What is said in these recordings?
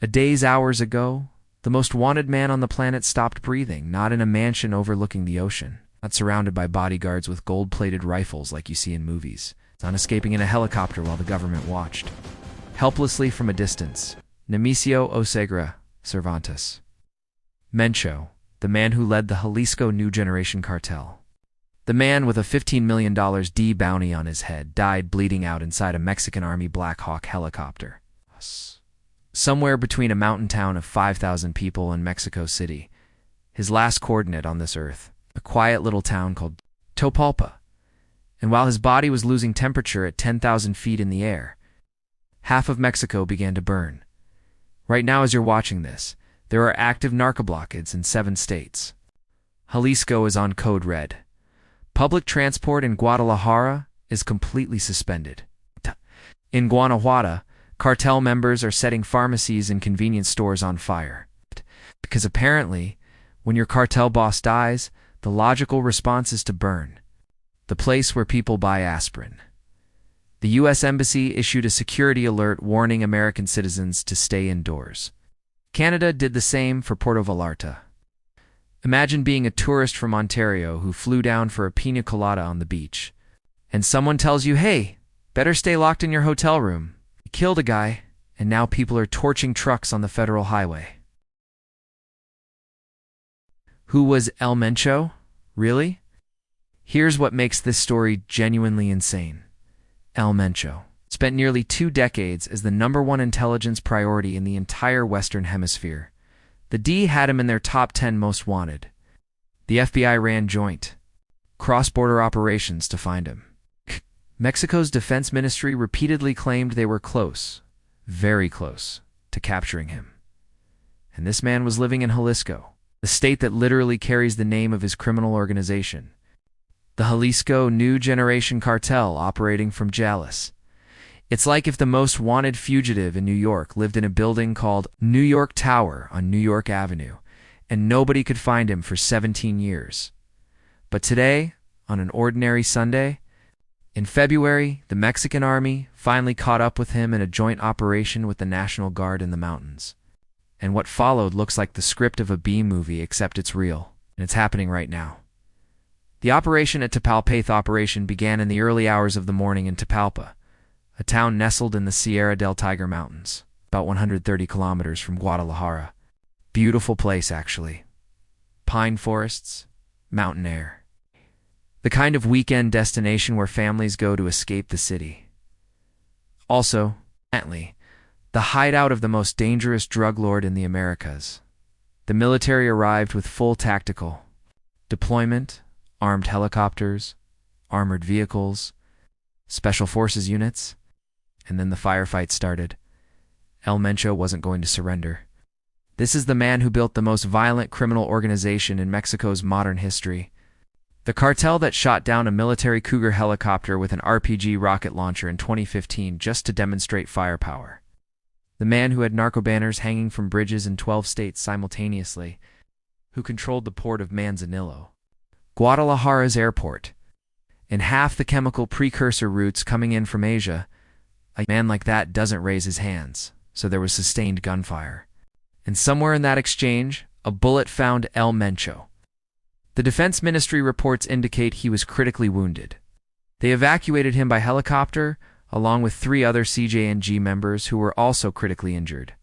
A day's hours ago, the most wanted man on the planet stopped breathing, not in a mansion overlooking the ocean, not surrounded by bodyguards with gold-plated rifles like you see in movies, not escaping in a helicopter while the government watched. Helplessly from a distance, Nemecio Oseguera, Cervantes. Mencho, the man who led the Jalisco New Generation Cartel. The man with a $15 million D bounty on his head died bleeding out inside a Mexican Army Black Hawk helicopter. Somewhere between a mountain town of 5,000 people and Mexico City, his last coordinate on this earth, a quiet little town called Tapalpa. And while his body was losing temperature at 10,000 feet in the air, half of Mexico began to burn. Right now, as you're watching this, there are active narco-blockades in 7 states. Jalisco is on code red. Public transport in Guadalajara is completely suspended. In Guanajuato, cartel members are setting pharmacies and convenience stores on fire. Because apparently, when your cartel boss dies, the logical response is to burn the place where people buy aspirin. The U.S. Embassy issued a security alert warning American citizens to stay indoors. Canada did the same for Puerto Vallarta. Imagine being a tourist from Ontario who flew down for a pina colada on the beach, and someone tells you, hey, better stay locked in your hotel room. You killed a guy, and now people are torching trucks on the federal highway. Who was El Mencho? Really? Here's what makes this story genuinely insane. El Mencho spent nearly 2 decades as the #1 intelligence priority in the entire Western Hemisphere. The D had him in their top 10 most wanted. The FBI ran joint, cross-border operations to find him. Mexico's defense ministry repeatedly claimed they were close, very close, to capturing him. And this man was living in Jalisco, the state that literally carries the name of his criminal organization. The Jalisco New Generation Cartel operating from Jalisco. It's like if the most wanted fugitive in New York lived in a building called New York Tower on New York Avenue, and nobody could find him for 17 years. But today, on an ordinary Sunday, in February, the Mexican army finally caught up with him in a joint operation with the National Guard in the mountains. And what followed looks like the script of a B-movie, except it's real, and it's happening right now. The operation at Tapalpa operation began in the early hours of the morning in Tapalpa, a town nestled in the Sierra del Tigre mountains, about 130 kilometers from Guadalajara. Beautiful place, actually. Pine forests, mountain air. The kind of weekend destination where families go to escape the city. Also, the hideout of the most dangerous drug lord in the Americas. The military arrived with full tactical deployment, armed helicopters, armored vehicles, special forces units, and then the firefight started. El Mencho wasn't going to surrender. This is the man who built the most violent criminal organization in Mexico's modern history. The cartel that shot down a military Cougar helicopter with an RPG rocket launcher in 2015 just to demonstrate firepower. The man who had narco banners hanging from bridges in 12 states simultaneously, who controlled the port of Manzanillo, Guadalajara's airport, and half the chemical precursor routes coming in from Asia. A man like that doesn't raise his hands, so there was sustained gunfire. And somewhere in that exchange, a bullet found El Mencho. The defense ministry reports indicate he was critically wounded. They evacuated him by helicopter, along with 3 other CJNG members who were also critically injured.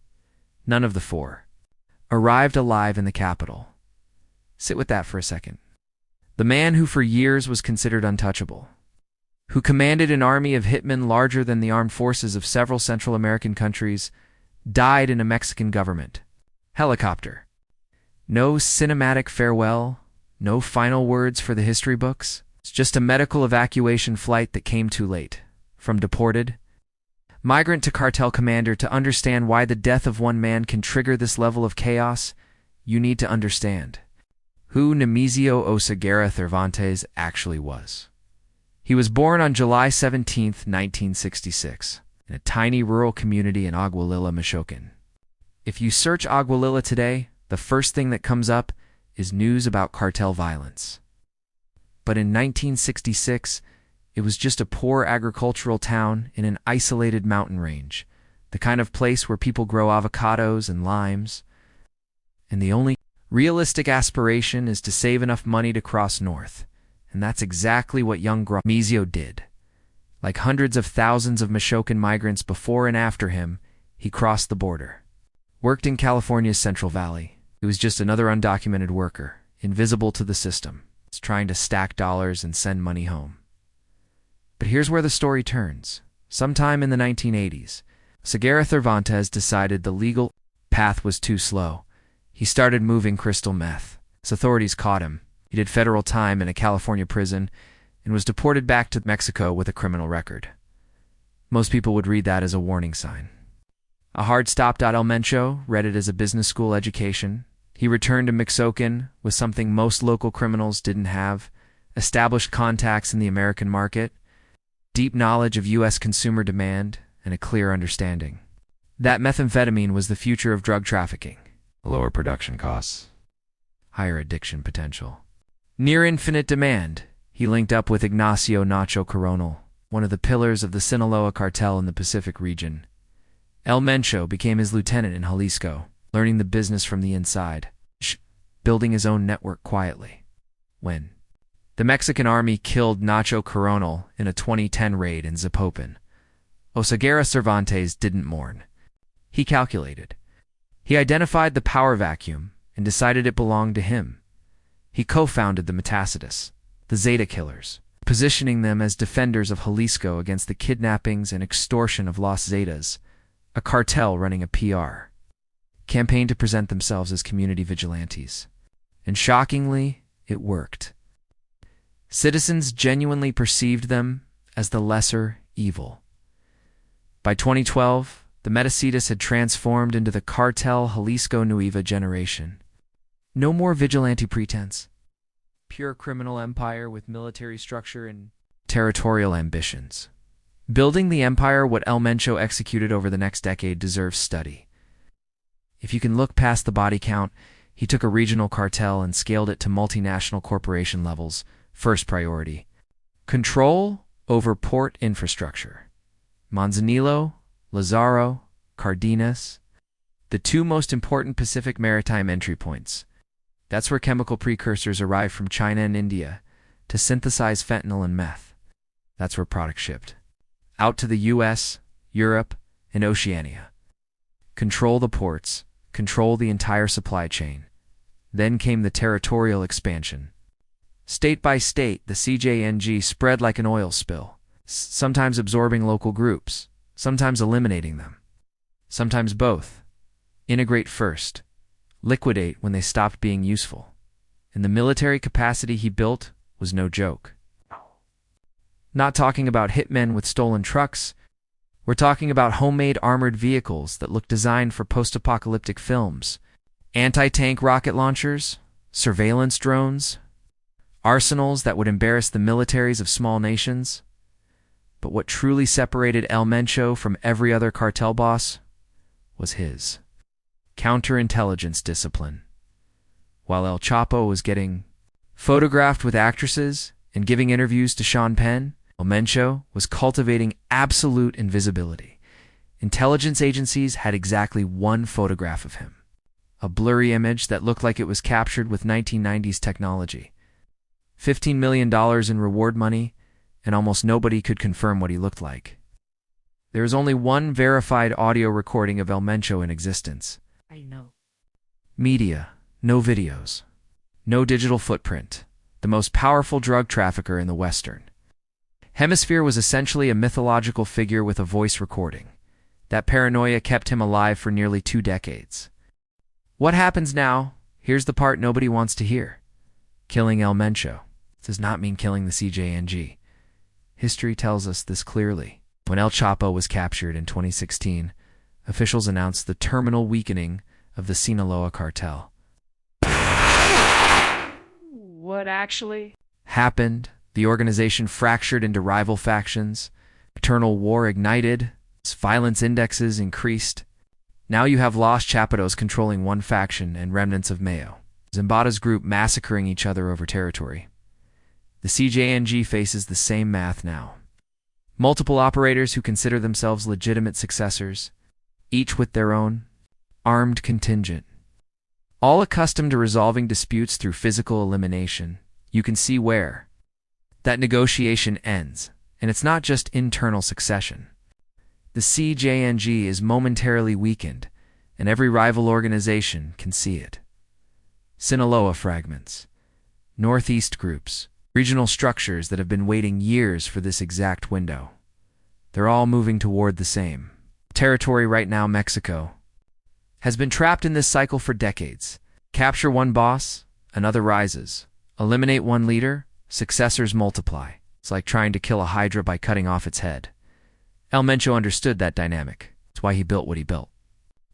None of the 4 arrived alive in the capital. Sit with that for a second. The man who for years was considered untouchable, who commanded an army of hitmen larger than the armed forces of several Central American countries, died in a Mexican government helicopter. No cinematic farewell, no final words for the history books. It's just a medical evacuation flight that came too late. From deported migrant to cartel commander. To understand why the death of one man can trigger this level of chaos, you need to understand who Nemecio Oseguera Cervantes actually was. He was born on July 17, 1966, in a tiny rural community in Agualilla, Michoacan. If you search Agualilla today, the first thing that comes up is news about cartel violence. But in 1966, it was just a poor agricultural town in an isolated mountain range, the kind of place where people grow avocados and limes, and the only realistic aspiration is to save enough money to cross north. And that's exactly what young Nemecio did. Like hundreds of thousands of Michoacan migrants before and after him, he crossed the border. Worked in California's Central Valley. He was just another undocumented worker, invisible to the system, trying to stack dollars and send money home. But here's where the story turns. Sometime in the 1980s, Oseguera Cervantes decided the legal path was too slow. He started moving crystal meth. As authorities caught him, he did federal time in a California prison and was deported back to Mexico with a criminal record. Most people would read that as a warning sign. A hard stop. El Mencho read it as a business school education. He returned to Michoacan with something most local criminals didn't have: established contacts in the American market, deep knowledge of U.S. consumer demand, and a clear understanding that methamphetamine was the future of drug trafficking. Lower production costs, higher addiction potential, near infinite demand. He linked up with Ignacio Nacho Coronel, one of the pillars of the Sinaloa cartel in the Pacific region. El Mencho became his lieutenant in Jalisco, learning the business from the inside, building his own network quietly. When the Mexican army killed Nacho Coronel in a 2010 raid in Zapopan, Oseguera Cervantes didn't mourn. He calculated. He identified the power vacuum and decided it belonged to him. He co-founded the Metacitus, the Zeta Killers, positioning them as defenders of Jalisco against the kidnappings and extortion of Los Zetas, a cartel running a PR campaign to present themselves as community vigilantes. And shockingly, it worked. Citizens genuinely perceived them as the lesser evil. By 2012, the Metacitus had transformed into the Cartel Jalisco Nueva generation. No more vigilante pretense. Pure criminal empire with military structure and territorial ambitions. Building the empire what El Mencho executed over the next decade deserves study. If you can look past the body count, he took a regional cartel and scaled it to multinational corporation levels. First priority: control over port infrastructure. Manzanillo, Lazaro, Cardenas, the two most important Pacific maritime entry points. That's where chemical precursors arrive from China and India to synthesize fentanyl and meth. That's where products shipped out to the US, Europe, and Oceania. Control the ports, control the entire supply chain. Then came the territorial expansion. State by state, the CJNG spread like an oil spill, sometimes absorbing local groups, sometimes eliminating them, sometimes both. Integrate first, liquidate when they stopped being useful. And the military capacity he built was no joke. Not talking about hitmen with stolen trucks, we're talking about homemade armored vehicles that look designed for post-apocalyptic films, anti-tank rocket launchers, surveillance drones, arsenals that would embarrass the militaries of small nations. But what truly separated El Mencho from every other cartel boss was his counterintelligence discipline. While El Chapo was getting photographed with actresses and giving interviews to Sean Penn, El Mencho was cultivating absolute invisibility. Intelligence agencies had exactly one photograph of him, a blurry image that looked like it was captured with 1990s technology. $15 million in reward money, and almost nobody could confirm what he looked like. There is only one verified audio recording of El Mencho in existence. I know. Media, no videos, no digital footprint. The most powerful drug trafficker in the Western Hemisphere was essentially a mythological figure with a voice recording. That paranoia kept him alive for nearly 2 decades. What happens now? Here's the part nobody wants to hear. Killing El Mencho does not mean killing the CJNG. History tells us this clearly. When El Chapo was captured in 2016, officials announced the terminal weakening of the Sinaloa cartel. What actually happened? The organization fractured into rival factions. Eternal war ignited. Violence indexes increased. Now you have Los Chapados controlling one faction and remnants of Mayo. Zambada's group massacring each other over territory. The CJNG faces the same math now. Multiple operators who consider themselves legitimate successors. each with their own armed contingent. All accustomed to resolving disputes through physical elimination, you can see where that negotiation ends, and it's not just internal succession. The CJNG is momentarily weakened, and every rival organization can see it. Sinaloa fragments, Northeast groups, regional structures that have been waiting years for this exact window. They're all moving toward the same territory right now. Mexico has been trapped in this cycle for decades. Capture one boss, another rises. Eliminate one leader, successors multiply. It's like trying to kill a hydra by cutting off its head. El Mencho understood that dynamic. It's why he built what he built.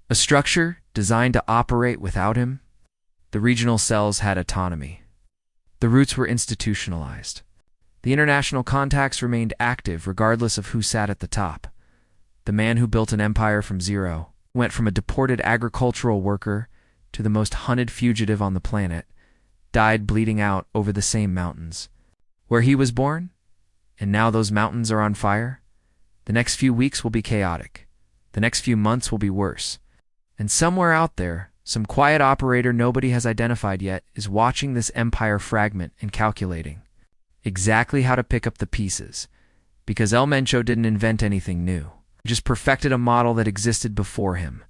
A structure designed to operate without him. The regional cells had autonomy. The roots were institutionalized. The international contacts remained active regardless of who sat at the top. The man who built an empire from zero went from a deported agricultural worker to the most hunted fugitive on the planet, died bleeding out over the same mountains where he was born, and now those mountains are on fire. The next few weeks will be chaotic. The next few months will be worse. And somewhere out there, some quiet operator nobody has identified yet is watching this empire fragment and calculating exactly how to pick up the pieces, because El Mencho didn't invent anything new. He just perfected a model that existed before him.